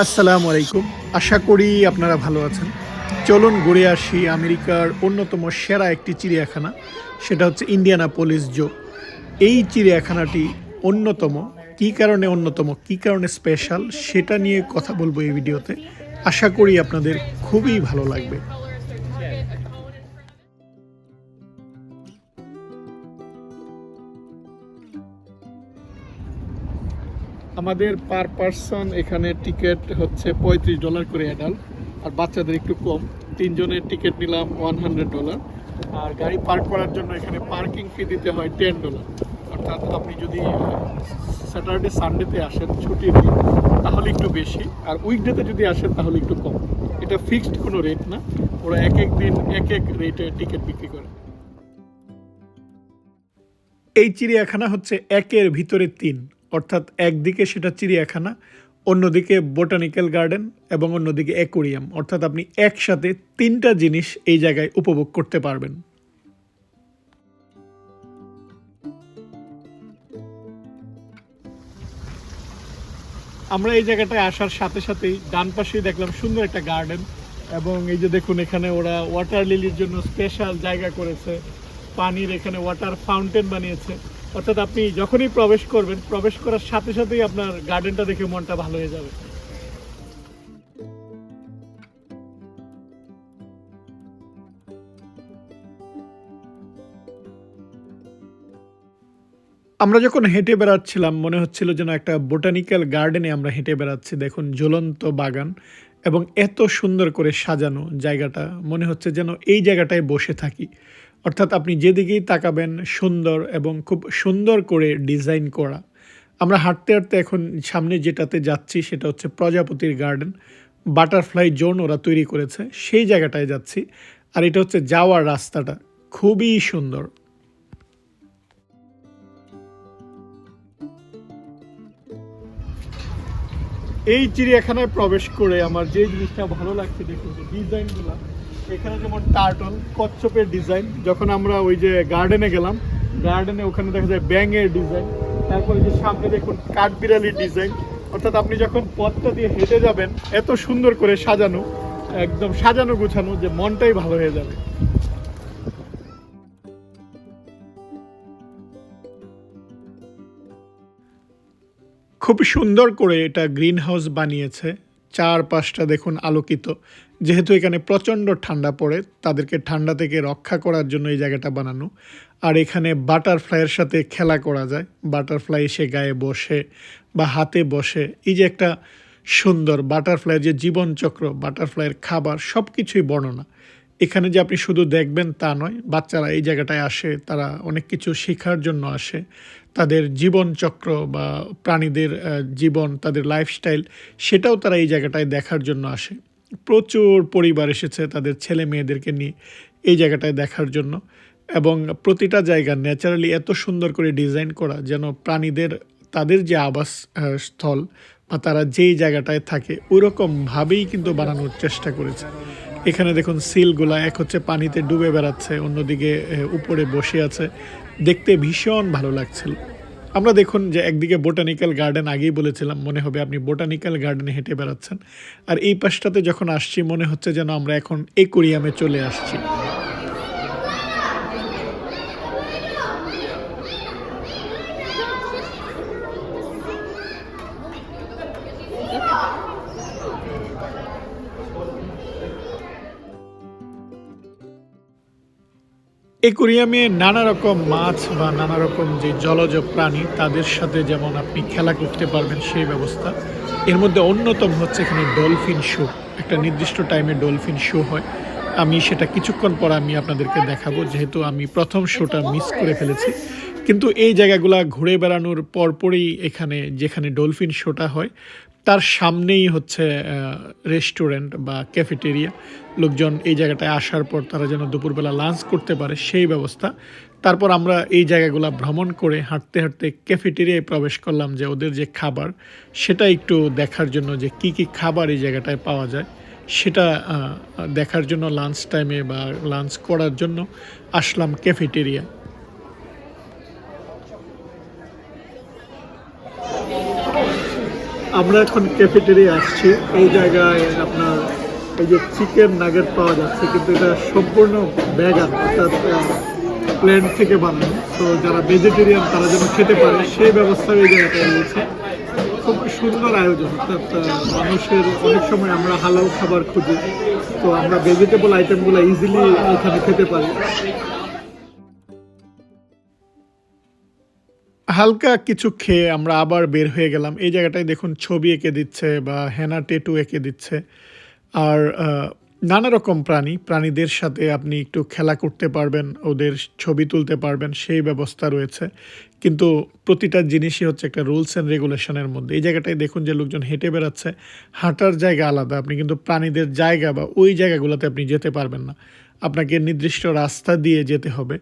আসসালামু আলাইকুম। আশা করি আপনারা ভালো আছেন। চলুন ঘুরে আসি আমেরিকার অন্যতম সেরা একটি চিড়িয়াখানা। সেটা হচ্ছে ইন্ডিয়ানাপোলিস জু। এই চিড়িয়াখানাটি অন্যতম। কী কারণে অন্যতম, কী কারণে স্পেশাল সেটা নিয়ে কথা বলবো এই ভিডিওতে। আশা করি আপনাদের খুবই ভালো লাগবে। আমাদের পার পারসন এখানে টিকিট হচ্ছে $35 করে অ্যাডাল্ট, আর বাচ্চাদের একটু কম। তিনজনের টিকিট নিলাম $100। আর গাড়ি পার্ক করার জন্য এখানে পার্কিং ফি দিতে হয় $10। অর্থাৎ আপনি যদি স্যাটারডে সানডেতে আসেন ছুটির দিন তাহলে একটু বেশি, আর উইকডেতে যদি আসেন তাহলে একটু কম। এটা ফিক্সড কোনো রেট না, ওরা এক এক দিন এক এক রেটে টিকিট বিক্রি করে। এই চিড়িয়াখানা হচ্ছে একের ভিতরে তিন, অর্থাৎ একদিকে সেটা চিড়িয়াখানা, অন্যদিকে বোটানিক্যাল গার্ডেন এবং অন্যদিকে অ্যাকোরিয়াম। অর্থাৎ আপনি একসাথে তিনটা জিনিস এই জায়গায় উপভোগ করতে পারবেন। আমরা এই জায়গাটায় আসার সাথে সাথেই ডান পাশেই দেখলাম সুন্দর একটা গার্ডেন, এবং এই যে দেখুন এখানে ওরা ওয়াটার লিলির জন্য স্পেশাল জায়গা করেছে। পানির এখানে ওয়াটার ফাউন্টেন বানিয়েছে। অর্থাৎ আপনি যখনই প্রবেশ করবেন, প্রবেশ করার সাথে সাথেই আপনার গার্ডেনটা দেখে মনটা ভালো হয়ে যাবে। আমরা যখন হেঁটে বেড়াচ্ছিলাম মনে হচ্ছিল যেন একটা বোটানিক্যাল গার্ডেনে আমরা হেঁটে বেড়াচ্ছি। দেখুন ঝুলন্ত বাগান এবং এত সুন্দর করে সাজানো জায়গাটা, মনে হচ্ছে যেন এই জায়গাটায় বসে থাকি। অর্থাৎ আপনি যেদিকেই তাকাবেন সুন্দর এবং খুব সুন্দর করে ডিজাইন করা। আমরা হাঁটতে হাঁটতে এখন সামনে যেটাতে যাচ্ছি সেটা হচ্ছে প্রজাপতির গার্ডেন। বাটারফ্লাই জোন ওরা তৈরি করেছে, সেই জায়গাটায় যাচ্ছি। আর এটা হচ্ছে যাওয়ার রাস্তাটা খুবই সুন্দর। এই চিড়িয়াখানায় প্রবেশ করে আমার যে জিনিসটা ভালো লাগছে, দেখুন যে ডিজাইনগুলো এখানে, যেমন টার্টল কচ্ছপের ডিজাইন। যখন আমরা ওই যে গার্ডেনে গেলাম, গার্ডেনে ওখানে দেখা যায় ব্যাঙের ডিজাইন। তারপরে যে সামনে দেখুন কাঠবিড়ালির ডিজাইন। অর্থাৎ আপনি যখন পথটা দিয়ে হেঁটে যাবেন এত সুন্দর করে সাজানো, একদম সাজানো গুছানো, যে মনটাই ভালো হয়ে যাবে। খুব সুন্দর করে এটা গ্রিন হাউস বানিয়েছে। চারপাশটা দেখুন আলোকিত। যেহেতু এখানে প্রচণ্ড ঠান্ডা পড়ে, তাদেরকে ঠান্ডা থেকে রক্ষা করার জন্য এই জায়গাটা বানানো। আর এখানে বাটারফ্লাইয়ের সাথে খেলা করা যায়। বাটারফ্লাই এসে গায়ে বসে বা হাতে বসে। এই যে একটা সুন্দর বাটারফ্লাইয়ের যে জীবনচক্র, বাটারফ্লাইয়ের খাবার, সব কিছুই বর্ণনা। এখানে যে আপনি শুধু দেখবেন তা নয়, বাচ্চারা এই জায়গাটায় আসে, তারা অনেক কিছু শেখার জন্য আসে। তাদের জীবনচক্র বা প্রাণীদের জীবন, তাদের লাইফস্টাইল, সেটাও তারা এই জায়গাটায় দেখার জন্য আসে। প্রচুর পরিবার এসেছে তাদের ছেলে মেয়েদেরকে নিয়ে এই জায়গাটায় দেখার জন্য। এবং প্রতিটা জায়গা ন্যাচারালি এত সুন্দর করে ডিজাইন করা, যেন প্রাণীদের তাদের যে আবাস স্থল বা তারা যেই জায়গাটায় থাকে ওইরকমভাবেই কিন্তু বানানোর চেষ্টা করেছে। এখানে দেখুন সিলগুলা এক হচ্ছে পানিতে ডুবে বেড়াচ্ছে, অন্যদিকে উপরে বসে আছে। দেখতে ভীষণ ভালো লাগছিল। আমরা দেখুন যে একদিকে বোটানিক্যাল গার্ডেন, আগেই বলেছিলাম, মনে হবে আপনি বোটানিক্যাল গার্ডেনে হেঁটে বেড়াচ্ছেন। আর এই পাশটাতে যখন আসছি মনে হচ্ছে যেন আমরা এখন অ্যাকোয়ারিয়ামে চলে আসছি। অ্যাকোয়ারিয়ামে নানা রকম মাছ বা নানা রকম যে জলজ প্রাণী, তাদের সাথে যেমন আপনি খেলা করতে পারবেন সেই ব্যবস্থা। এর মধ্যে অন্যতম হচ্ছে এখানে ডলফিন শো। একটা নির্দিষ্ট টাইমে ডলফিন শো হয়। আমি সেটা কিছুক্ষণ পর আমি আপনাদেরকে দেখাবো, যেহেতু আমি প্রথম শোটা মিস করে ফেলেছি। কিন্তু এই জায়গাগুলা ঘুরে বেড়ানোর পরপরই এখানে যেখানে ডলফিন শোটা হয় তার সামনেই হচ্ছে রেস্টুরেন্ট বা ক্যাফেটেরিয়া। লোকজন এই জায়গাটায় আসার পর তারা যেন দুপুরবেলা লাঞ্চ করতে পারে সেই ব্যবস্থা। তারপর আমরা এই জায়গাগুলো ভ্রমণ করে হাঁটতে হাঁটতে ক্যাফেটেরিয়ায় প্রবেশ করলাম, যে ওদের যে খাবার সেটা একটু দেখার জন্য, যে কি কি খাবার এই জায়গাটায় পাওয়া যায় সেটা দেখার জন্য লাঞ্চ টাইমে বা লাঞ্চ করার জন্য আসলাম ক্যাফেটেরিয়া। আমরা এখন ক্যাফেটেরিয়া আসছি। এই জায়গায় আপনার এই যে চিকেন নাগেট পাওয়া যাচ্ছে, কিন্তু এটা সম্পূর্ণ ভেগান, অর্থাৎ প্ল্যান্ট থেকে বানানো। তো যারা ভেজিটেরিয়ান তারা যেন খেতে পারে সেই ব্যবস্থা এই জায়গাটায় রয়েছে। খুব সুন্দর আয়োজন, অর্থাৎ মানুষের অনেক সময় আমরা হালাল খাবার খুঁজি, তো আমরা ভেজিটেবল আইটেমগুলো ইজিলি এখানে খেতে পারি। হালকা কিছু খেয়ে আমরা আবার বের হয়ে গেলাম। এই জায়গাটায় দেখুন ছবি এঁকে দিচ্ছে বা হেনা ট্যাটু এঁকে দিচ্ছে। আর নানা রকম প্রাণীদের সাথে আপনি একটু খেলা করতে পারবেন, ওদের ছবি তুলতে পারবেন, সেই ব্যবস্থা রয়েছে। কিন্তু প্রতিটা জিনিসই হচ্ছে একটা রুলস অ্যান্ড রেগুলেশনের মধ্যে। এই জায়গাটায় দেখুন যে লোকজন হেঁটে বেড়াচ্ছে, হাঁটার জায়গা আলাদা। আপনি কিন্তু প্রাণীদের জায়গা বা ওই জায়গাগুলোতে আপনি যেতে পারবেন না। আপনাকে নির্দিষ্ট রাস্তা দিয়ে যেতে হবে।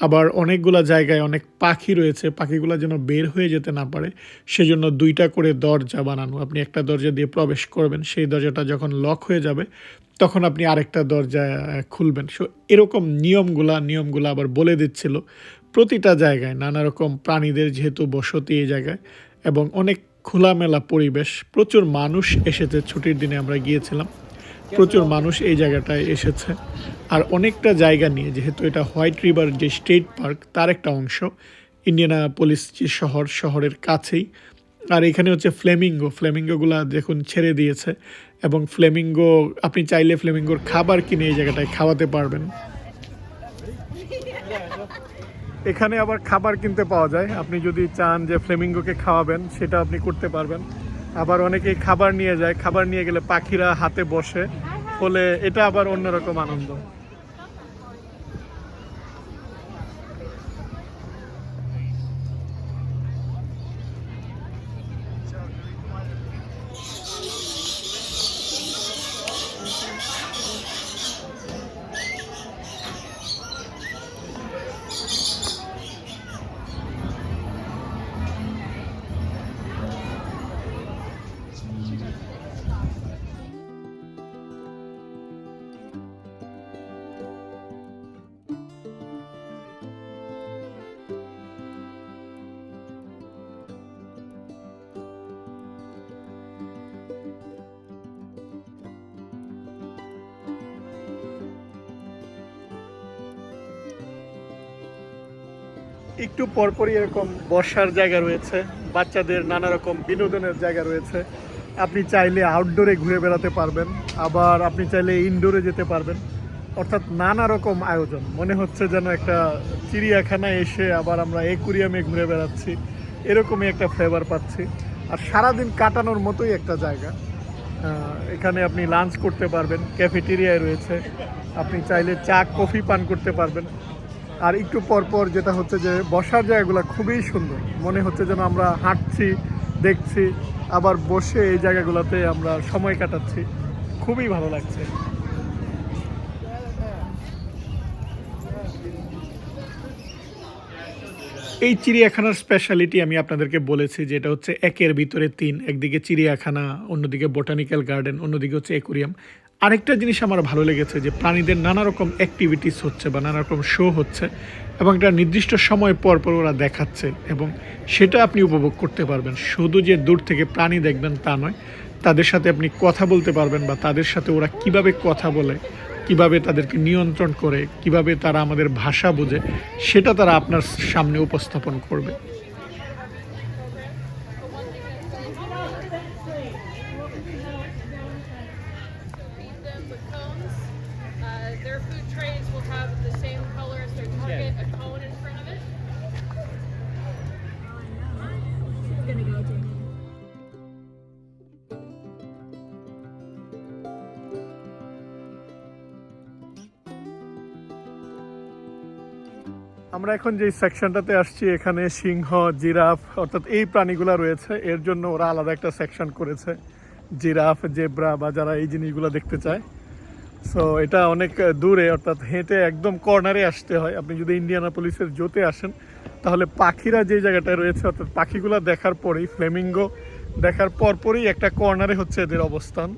আবার অনেকগুলা জায়গায় অনেক পাখি রয়েছে, পাখিগুলা যেন বের হয়ে যেতে না পারে সেজন্য ২টা করে দরজা বানানো। আপনি একটা দরজা দিয়ে প্রবেশ করবেন, সেই দরজাটা যখন লক হয়ে যাবে তখন আপনি আরেকটা দরজা খুলবেন। সো এরকম নিয়মগুলা আবার বলে দিচ্ছিল। প্রতিটা জায়গায় নানা রকম প্রাণীদের যেহেতু বসতি এই জায়গায়, এবং অনেক খোলামেলা পরিবেশ, প্রচুর মানুষ এসেছে। ছুটির দিনে আমরা গিয়েছিলাম, প্রচুর মানুষ এই জায়গাটায় এসেছে। আর অনেকটা জায়গা নিয়ে, যেহেতু এটা হোয়াইট রিভার যে স্টেট পার্ক তার একটা অংশ, ইন্ডিয়ানাপোলিস যে শহরের কাছেই। আর এখানে হচ্ছে ফ্লেমিঙ্গোগুলা দেখুন ছেড়ে দিয়েছে, এবং ফ্লেমিঙ্গো আপনি চাইলে ফ্লেমিঙ্গোর খাবার কিনে এই জায়গাটায় খাওয়াতে পারবেন। এখানে আবার খাবার কিনতে পাওয়া যায়, আপনি যদি চান যে ফ্লেমিঙ্গোকে খাওয়াবেন সেটা আপনি করতে পারবেন। আবার অনেকেই খাবার নিয়ে যায়, খাবার নিয়ে গেলে পাখিরা হাতে বসে, ফলে এটা আবার অন্যরকম আনন্দ। একটু পরপরই এরকম বসার জায়গা রয়েছে, বাচ্চাদের নানা রকম বিনোদনের জায়গা রয়েছে। আপনি চাইলে আউটডোরে ঘুরে বেড়াতে পারবেন, আবার আপনি চাইলে ইনডোরে যেতে পারবেন। অর্থাৎ নানা রকম আয়োজন, মনে হচ্ছে যেন একটা চিড়িয়াখানায় এসে আবার আমরা অ্যাকুরিয়ামে ঘুরে বেড়াচ্ছি, এরকমই একটা ফ্লেভার পাচ্ছি। আর সারাদিন কাটানোর মতোই একটা জায়গা। এখানে আপনি লাঞ্চ করতে পারবেন, ক্যাফেটেরিয়ায় রয়েছে, আপনি চাইলে চা কফি পান করতে পারবেন। আর একটু পরপর যেটা হচ্ছে যে বসার জায়গাগুলো খুবই সুন্দর, মনে হচ্ছে যেন আমরা হাঁটছি, দেখছি, আবার বসে এই জায়গাগুলোতে আমরা সময় কাটাচ্ছি। খুবই ভালো লাগছে। এই চিড়িয়াখানার স্পেশালিটি আমি আপনাদেরকে বলেছি যে এটা হচ্ছে একের ভিতরে তিন। একদিকে চিড়িয়াখানা, অন্যদিকে বোটানিক্যাল গার্ডেন, অন্যদিকে হচ্ছে অ্যাকুরিয়াম। আরেকটা জিনিস আমার ভালো লেগেছে যে প্রাণীদের নানা রকম অ্যাক্টিভিটিস হচ্ছে বা নানা রকম শো হচ্ছে, এবং একটা নির্দিষ্ট সময় পর পর ওরা দেখাচ্ছে, এবং সেটা আপনি উপভোগ করতে পারবেন। শুধু যে দূর থেকে প্রাণী দেখবেন তা নয়, তাদের সাথে আপনি কথা বলতে পারবেন, বা তাদের সাথে ওরা কিভাবে কথা বলে, কিভাবে তাদেরকে নিয়ন্ত্রণ করে, কিভাবে তারা আমাদের ভাষা বোঝে, সেটা তারা আপনার সামনে উপস্থাপন করবে। Feed them with cones. Their food trays will have the same color as their target, a cone in front of it. আমরা এখন যে সেকশনটাতে আসছি, এখানে সিংহ, জিরাফ, অর্থাৎ এই প্রাণীগুলো রয়েছে। এর জন্য ওরা আলাদা একটা সেকশন করেছে, জিরাফ, জেব্রা, বা যারা এই জিনিসগুলো দেখতে চায়। সো এটা অনেক দূরে, অর্থাৎ হেঁটে একদম কর্নারে আসতে হয়। আপনি যদি ইন্ডিয়ানাপোলিসের জোতে আসেন, তাহলে পাখিরা যে জায়গাটায় রয়েছে, অর্থাৎ পাখিগুলো দেখার পরেই, ফ্লেমিঙ্গো দেখার পরপরই একটা কর্নারে হচ্ছে এদের অবস্থান।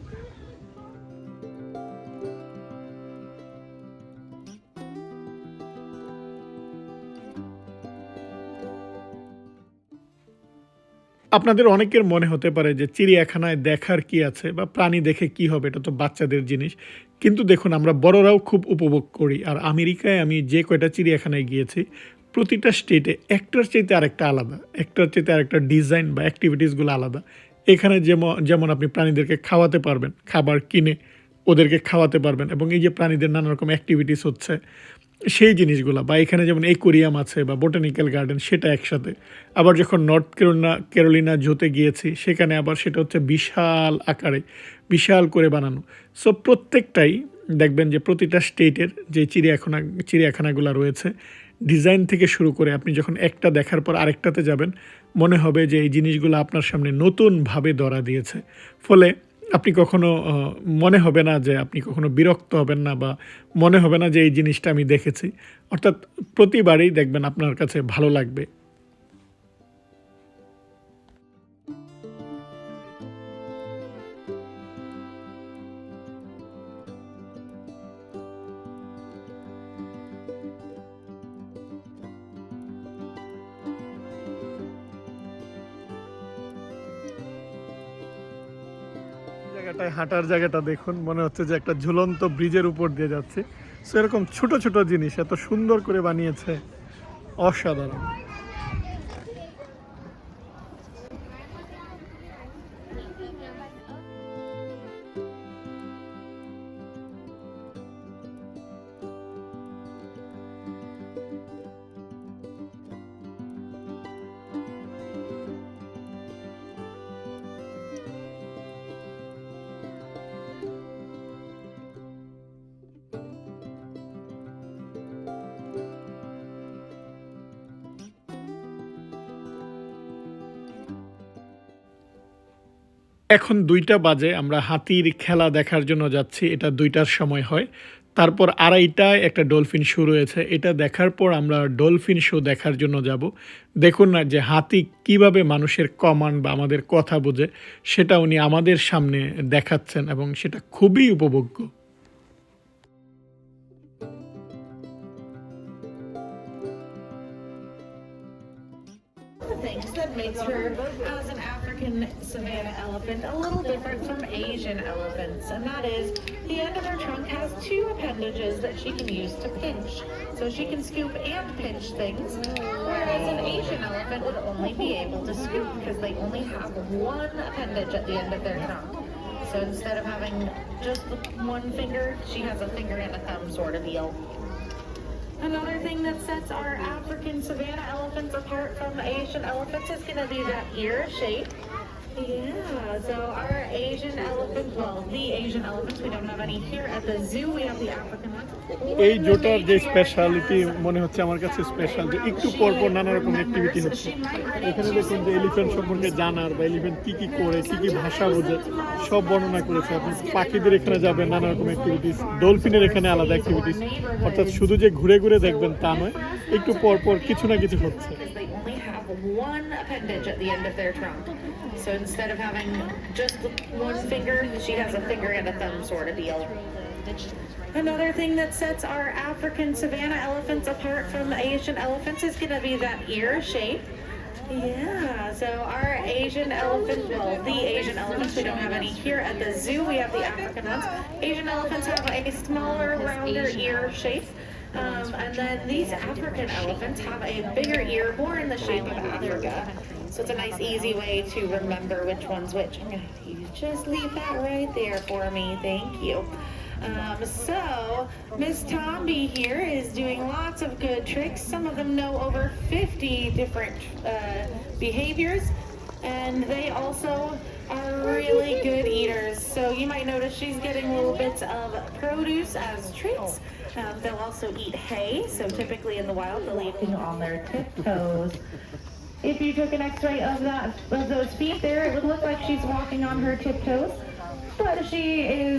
আপনাদের অনেকের মনে হতে পারে যে চিড়িয়াখানায় দেখার কি আছে বা প্রাণী দেখে কি হবে, এটা তো বাচ্চাদের জিনিস। কিন্তু দেখুন আমরা বড়রাও খুব উপভোগ করি। আর আমেরিকায় আমি যে কয়টা চিড়িয়াখানায় গিয়েছি প্রতিটা স্টেটে একটার চাইতে আরেকটা আলাদা, একটার চাইতে আরেকটা ডিজাইন বা অ্যাক্টিভিটিসগুলো আলাদা। এখানে যেমন আপনি প্রাণীদেরকে খাওয়াতে পারবেন, খাবার কিনে ওদেরকে খাওয়াতে পারবেন, এবং এই যে প্রাণীদের নানা রকম অ্যাক্টিভিটিস হচ্ছে সেই জিনিসগুলা, বা এখানে যেমন অ্যাকোয়ারিয়াম আছে বা বোটানিক্যাল গার্ডেন, সেটা একসাথে। আবার যখন নর্থ ক্যারোলিনা জোতে গিয়েছি সেখানে আবার সেটা হচ্ছে বিশাল আকারে, বিশাল করে বানানো। সো প্রত্যেকটাই দেখবেন যে প্রতিটা স্টেটের যে চিড়িয়াখানাগুলো রয়েছে, ডিজাইন থেকে শুরু করে আপনি যখন একটা দেখার পর আরেকটাতে যাবেন মনে হবে যে এই জিনিসগুলো আপনার সামনে নতুনভাবে ধরা দিয়েছে। ফলে আপনি কখনো মনে হবে না যে আপনি কখনো বিরক্ত হবেন না, বা মনে হবে না যে এই জিনিসটা আমি দেখেছি। অর্থাৎ প্রতিবারই দেখবেন আপনার কাছে ভালো লাগবে। জায়গাটায় হাঁটার জায়গাটা দেখুন, মনে হচ্ছে যে একটা ঝুলন্ত ব্রিজের উপর দিয়ে যাচ্ছে। সো এরকম ছোট ছোট জিনিস এত সুন্দর করে বানিয়েছে, অসাধারণ। এখন ২টা বাজে, আমরা হাতির খেলা দেখার জন্য যাচ্ছি। এটা ২টার সময় হয়। তারপর ২:৩০টায় একটা ডলফিন শো রয়েছে। এটা দেখার পর আমরা ডলফিন শো দেখার জন্য যাব। দেখুন না যে হাতি কিভাবে মানুষের কমান্ড বা আমাদের কথা বোঝে, সেটা উনি আমাদের সামনে দেখাচ্ছেন, এবং সেটা খুবই উপভোগ্য। Things that makes her, as an African savanna elephant, a little different from Asian elephants, and that is the end of her trunk has two appendages that she can use to pinch. So she can scoop and pinch things, whereas an Asian elephant would only be able to scoop because they only have one appendage at the end of their trunk. So instead of having just one finger, she has a finger and a thumb sort of deal. Another thing that sets our African savanna elephants apart from Asian elephants is going to be that ear shape. Yeah, so our Asian elephant, well, the Asian elephants, we don't have any here at the zoo, we have the African ones. এই জোটার যে speciality মনে হচ্ছে আমার কাছে special, যে একটু পর পর নানা রকম অ্যাক্টিভিটি হচ্ছে। এখানে দেখুন যে এলিফ্যান্ট সম্পর্কে জানার, বা এলিফ্যান্ট কী কী করে, কী কী ভাষা বোঝে, সব বর্ণনা করেছে। আপনি পাখিদের এখানে যাবেন, নানা রকম অ্যাক্টিভিটিস। ডলফিনের এখানে আলাদা অ্যাক্টিভিটিস। অর্থাৎ শুধু যে ঘুরে ঘুরে দেখবেন তা নয়, একটু পর পর কিছু না কিছু হচ্ছে। One appendage at the end of their trunk. So instead of having just one finger, she has a finger and a thumb sort of deal. Another thing that sets our African savanna elephants apart from Asian elephants is going to be that ear shape. Yeah, so our Asian elephant, well, the Asian elephants, we don't have any here at the zoo, we have the African ones. Asian elephants have a smaller, rounder ear shape. And then these African elephants have a bigger ear, more in the shape of Africa. So it's a nice, easy way to remember which one's which. I'm going to just leave that right there for me. Thank you. So Miss Tomby here is doing lots of good tricks. Some of them know over 50 different behaviors, and they also are really good eaters. So you might notice she's getting little bits of produce as treats. They'll also eat hay, so typically in the wild they'll eat on their tiptoes. If you took an x-ray of those feet there, it would look like she's walking on her tiptoes, but she is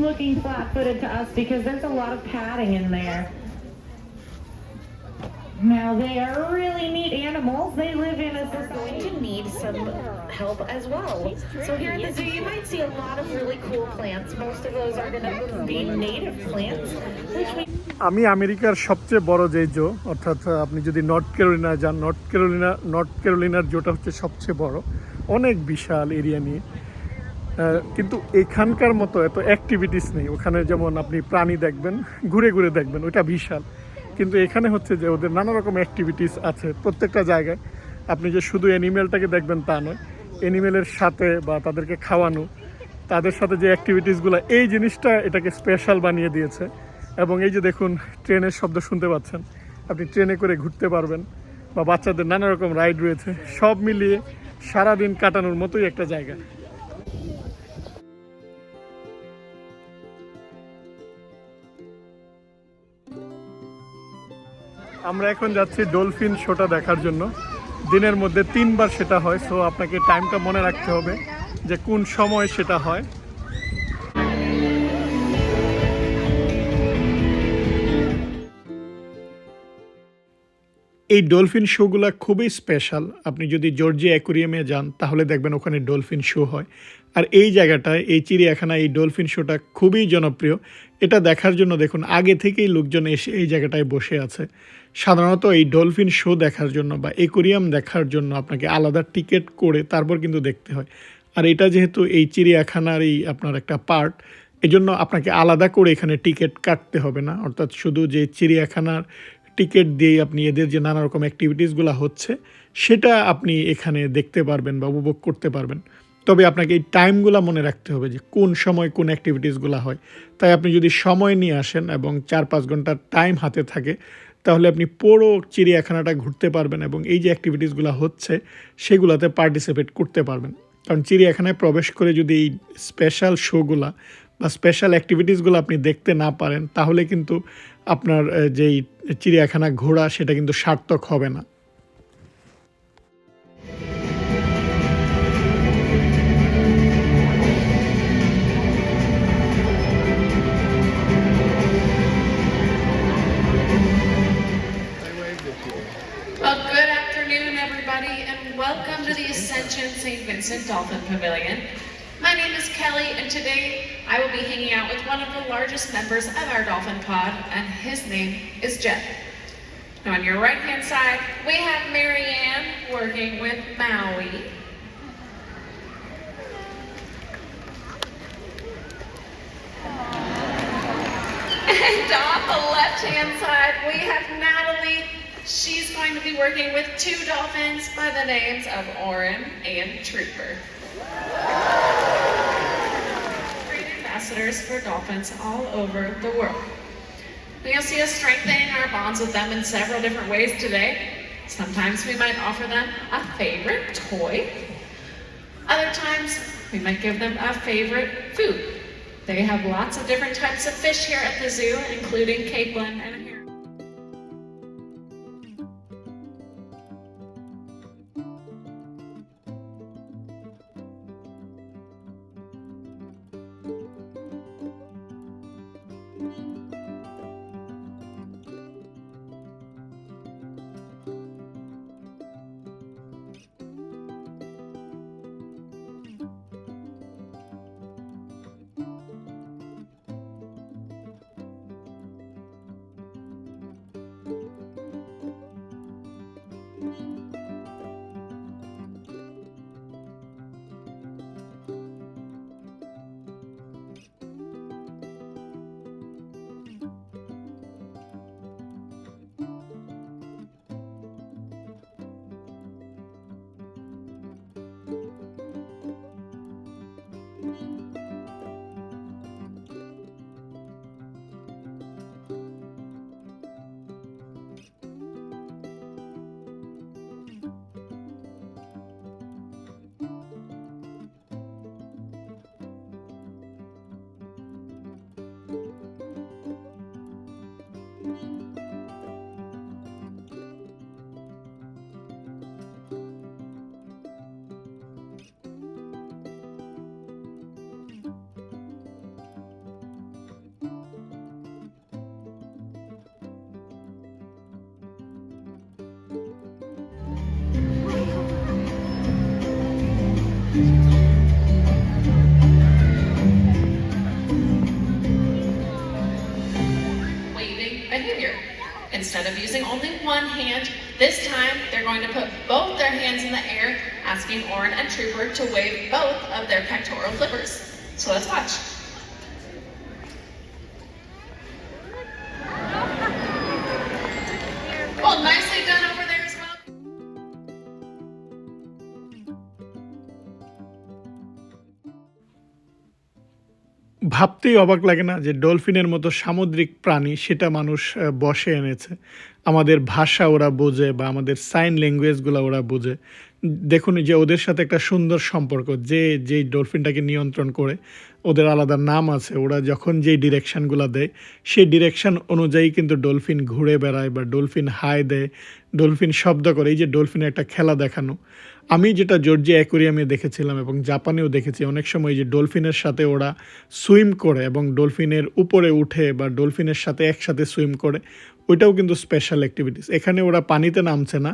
looking flat-footed to us because there's a lot of padding in there. Now they are really neat animals. They live in a, they're going to need some help as well. So here at the zoo, you might see a lot of really cool plants. Most of those are going to be native plants, which we আমি আমেরিকার সবচেয়ে বড় যে জো, অর্থাৎ আপনি যদি north Carolina যান, north ক্যারোলিনার জোটা হচ্ছে সবচেয়ে বড়, অনেক বিশাল এরিয়া নিয়ে। কিন্তু এখানকার মতো এত অ্যাক্টিভিটিস নেই। ওখানে যেমন আপনি প্রাণী দেখবেন, ঘুরে ঘুরে দেখবেন, ওইটা বিশাল। কিন্তু এখানে হচ্ছে যে ওদের নানা রকম অ্যাক্টিভিটিস আছে প্রত্যেকটা জায়গায়। আপনি যে শুধু অ্যানিমেলটাকে দেখবেন তা নয়, অ্যানিমেলের সাথে বা তাদেরকে খাওয়ানো, তাদের সাথে যে অ্যাক্টিভিটিসগুলো, এই জিনিসটা এটাকে স্পেশাল বানিয়ে দিয়েছে। এবং এই যে দেখুন, ট্রেনের শব্দ শুনতে পাচ্ছেন, আপনি ট্রেনে করে ঘুরতে পারবেন, বা বাচ্চাদের নানা রকম রাইড রয়েছে। সব মিলিয়ে সারাদিন কাটানোর মতোই একটা জায়গা। আমরা এখন যাচ্ছি ডলফিন শোটা দেখার জন্য। দিনের মধ্যে 3 বার সেটা হয়, সো আপনাকে টাইমটা মনে রাখতে হবে যে কোন সময় সেটা হয়। এই ডলফিন শোগুলা খুবই স্পেশাল। আপনি যদি জর্জিয়া অ্যাকুরিয়ামে যান তাহলে দেখবেন ওখানে ডলফিন শো হয়। আর এই জায়গাটায়, এই চিড়িয়াখানায় এই ডলফিন শোটা খুবই জনপ্রিয়। এটা দেখার জন্য দেখুন আগে থেকেই লোকজন এসে এই জায়গাটায় বসে আছে। সাধারণত এই ডলফিন শো দেখার জন্য বা অ্যাকুরিয়াম দেখার জন্য আপনাকে আলাদা টিকিট করে তারপর কিন্তু দেখতে হয়। আর এটা যেহেতু এই চিড়িয়াখানারই আপনার একটা পার্ট, এজন্য আপনাকে আলাদা করে এখানে টিকিট কাটতে হবে না। অর্থাৎ শুধু যে চিড়িয়াখানার টিকিট দিয়ে আপনি এদের যে নানা রকম অ্যাক্টিভিটিসগুলো হচ্ছে সেটা আপনি এখানে দেখতে পারবেন বা উপভোগ করতে পারবেন। তবে আপনাকে এই টাইমগুলো মনে রাখতে হবে যে কোন সময় কোন অ্যাক্টিভিটিসগুলো হয়। তাই আপনি যদি সময় নিয়ে আসেন এবং 4-5 ঘন্টার টাইম হাতে থাকে, তাহলে আপনি পুরো চিড়িয়াখানাটা ঘুরতে পারবেন এবং এই যে অ্যাক্টিভিটিসগুলো হচ্ছে সেগুলোতে পার্টিসিপেট করতে পারবেন। কারণ চিড়িয়াখানায় প্রবেশ করে যদি এই স্পেশাল শোগুলা বা স্পেশাল অ্যাক্টিভিটিসগুলো আপনি দেখতে না পারেন, তাহলে কিন্তু আপনার যেই চিড়িয়াখানা ঘোরা সেটা কিন্তু সার্থক হবে না। Well, good afternoon, everybody, and welcome to the Ascension St. Vincent Dolphin Pavilion. My name is Kelly, and today I will be hanging out with one of the largest members of our dolphin pod, and his name is Jet. Now, on your right-hand side, we have Marianne working with Maui. And on the left-hand side, we have Natalie. She's going to be working with 2 dolphins by the names of Orin and Trooper. Great ambassadors for dolphins all over the world. You'll see us strengthening our bonds with them in several different ways today. Sometimes we might offer them a favorite toy. Other times, we might give them a favorite food. They have lots of different types of fish here at the zoo, including capelin and herring. Waving behavior. Instead of using only one hand, this time they're going to put both their hands in the air, asking Orin and Trooper to wave both of their pectoral flippers. So let's watch. Well, nicely done over there as well. ভাবতেই অবাক লাগে না যে ডলফিনের মতো সামুদ্রিক প্রাণী সেটা মানুষ বশে এনেছে। আমাদের ভাষা ওরা বোঝে বা আমাদের সাইন ল্যাঙ্গুয়েজগুলো ওরা বোঝে। দেখুন যে ওদের সাথে একটা সুন্দর সম্পর্ক, যেই ডলফিনটাকে নিয়ন্ত্রণ করে ওদের আলাদা নাম আছে। ওরা যখন যেই ডিরেকশানগুলো দেয় সেই ডিরেকশান অনুযায়ী কিন্তু ডলফিন ঘুরে বেড়ায় বা ডলফিন হাই দেয়, ডলফিন শব্দ করে। এই যে ডলফিনের একটা খেলা দেখানো, আমি যেটা জর্জিয়া অ্যাকোরিয়ামে দেখেছিলাম এবং জাপানেও দেখেছি, অনেক সময় যে ডলফিনের সাথে ওরা সুইম করে এবং ডলফিনের উপরে উঠে বা ডলফিনের সাথে একসাথে সুইম করে, ওইটাও কিন্তু স্পেশাল অ্যাক্টিভিটিস। এখানে ওরা পানিতে নামছে না,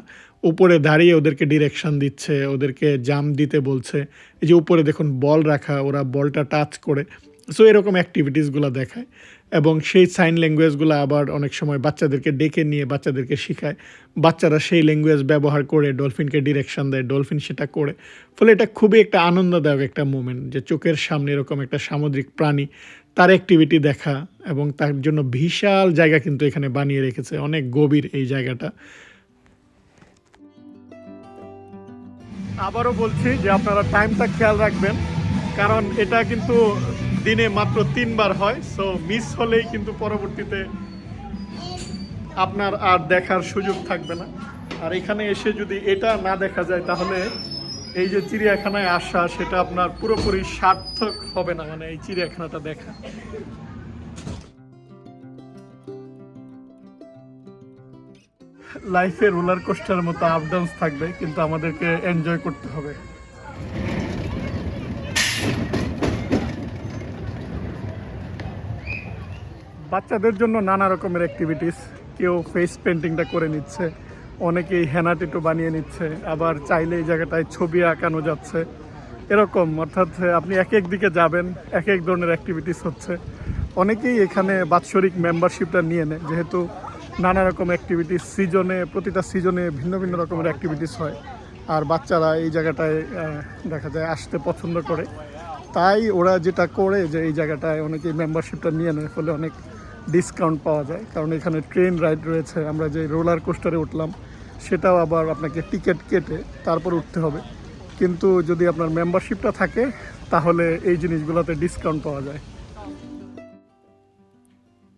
উপরে দাঁড়িয়ে ওদেরকে ডিরেকশান দিচ্ছে, ওদেরকে জাম্প দিতে বলছে। এই যে উপরে দেখুন বল রাখা, ওরা বলটা টাচ করে। সো এরকম অ্যাক্টিভিটিসগুলো দেখায় এবং সেই সাইন ল্যাঙ্গুয়েজগুলো আবার অনেক সময় বাচ্চাদেরকে ডেকে নিয়ে বাচ্চাদেরকে শেখায়। বাচ্চারা সেই ল্যাঙ্গুয়েজ ব্যবহার করে ডলফিনকে ডিরেকশন দেয়, ডলফিন সেটা করে। ফলে এটা খুবই একটা আনন্দদায়ক একটা মোমেন্ট যে চোখের সামনে এরকম একটা সামুদ্রিক প্রাণী, তার অ্যাক্টিভিটি দেখা এবং তার জন্য বিশাল জায়গা কিন্তু এখানে বানিয়ে রেখেছে, অনেক গভীর এই জায়গাটা। আবারও বলছি যে আপনারা টাইমটা খেয়াল রাখবেন, কারণ এটা কিন্তু দিনে মাত্র 3 বার হয়। সো মিস হলেই কিন্তু পরবর্তীতে আপনার আর দেখার সুযোগ থাকবে না। আর এখানে এসে যদি এটা না দেখা যায় তাহলে এই যে চিড়িয়াখানায় আসা সেটা আপনার পুরোপুরি সার্থক হবে না, মানে এই চিড়িয়াখানাটা দেখা। লাইফে রোলার কোস্টার মতো আপ ডাউনস থাকবে, কিন্তু আমাদেরকে এনজয় করতে হবে। বাচ্চাদের জন্য নানা রকমের অ্যাক্টিভিটিস, কেউ ফেস পেন্টিংটা করে নিচ্ছে, অনেকেই হেনা টেটু বানিয়ে নিচ্ছে, আবার চাইলে এই জায়গাটায় ছবি আঁকানো যাচ্ছে। এরকম অর্থাৎ আপনি এক এক দিকে যাবেন, এক এক ধরনের অ্যাক্টিভিটিস হচ্ছে। অনেকেই এখানে বাৎসরিক মেম্বারশিপটা নিয়ে নেয়, যেহেতু নানা রকম অ্যাক্টিভিটিস সিজনে, প্রতিটা সিজনে ভিন্ন ভিন্ন রকমের অ্যাক্টিভিটিস হয়। আর বাচ্চারা এই জায়গাটায় দেখা যায় আসতে পছন্দ করে, তাই ওরা যেটা করে যে এই জায়গাটায় অনেকেই মেম্বারশিপটা নিয়ে নেয়, ফলে অনেক ডিসকাউন্ট পাওয়া যায়। কারণ এখানে ট্রেন রাইড রয়েছে, আমরা যে রোলার কোস্টারে উঠলাম সেটাও আবার আপনাকে টিকিট কেটে তারপর উঠতে হবে। কিন্তু যদি আপনার মেম্বারশিপটা থাকে তাহলে এই জিনিসগুলোতে ডিসকাউন্ট পাওয়া যায়।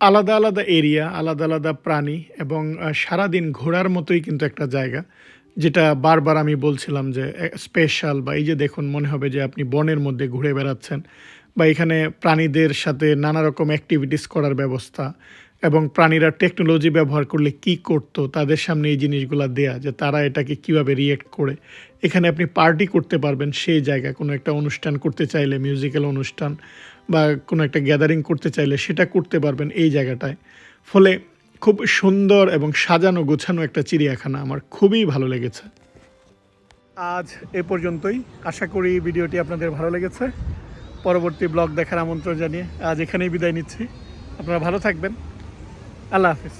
আলাদা আলাদা এরিয়া, আলাদা আলাদা প্রাণী এবং সারাদিন ঘোরার মতোই কিন্তু একটা জায়গা, যেটা বারবার আমি বলছিলাম যে স্পেশাল। বা এই যে দেখুন, মনে হবে যে আপনি বনের মধ্যে ঘুরে বেড়াচ্ছেন, বা এখানে প্রাণীদের সাথে নানা রকম অ্যাক্টিভিটিস করার ব্যবস্থা এবং প্রাণীরা টেকনোলজি ব্যবহার করলে কি করতো তাদের সামনে এই জিনিসগুলো দেয়া, যে তারা এটাকে কিভাবে রিয়েক্ট করে। এখানে আপনি পার্টি করতে পারবেন সেই জায়গায়, কোনো একটা অনুষ্ঠান করতে চাইলে, মিউজিক্যাল অনুষ্ঠান বা কোনো একটা গ্যাদারিং করতে চাইলে সেটা করতে পারবেন এই জায়গাটায়। ফলে খুব সুন্দর এবং সাজানো গোছানো একটা চিড়িয়াখানা, আমার খুবই ভালো লেগেছে। আজ এ পর্যন্তই, আশা করি ভিডিওটি আপনাদের ভালো লেগেছে। পরবর্তী ব্লগ দেখার আমন্ত্রণ জানিয়ে আজ এখানেই বিদায় নিচ্ছি। আপনারা ভালো থাকবেন, আল্লাহ হাফিজ।